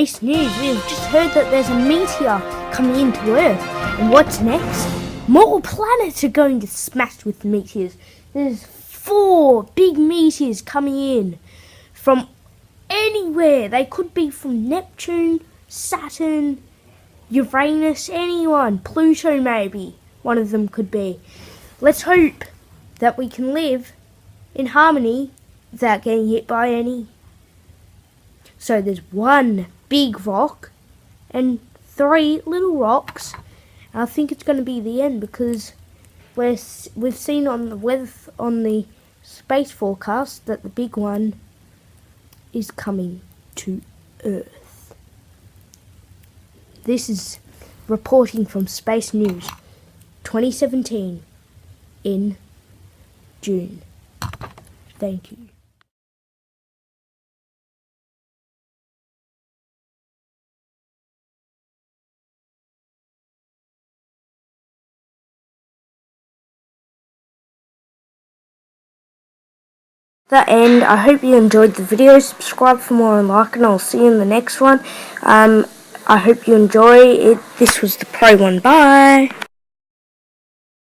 Space news. We've just heard that there's a meteor coming into Earth. And what's next? More planets are going to smash with meteors. There's 4 big meteors coming in from anywhere. They could be from Neptune, Saturn, Uranus, anyone. Pluto maybe. One of them could be. Let's hope that we can live in harmony without getting hit by any. So there's 1 big rock and 3 little rocks. And I think it's going to be the end because we've seen on the weather, on the space forecast, that the big one is coming to Earth. This is reporting from Space News 2017 in June. Thank you. The end. I hope you enjoyed the video. Subscribe for more and like, and I'll see you in the next one. I hope you enjoy it. This was the Pro one. Bye.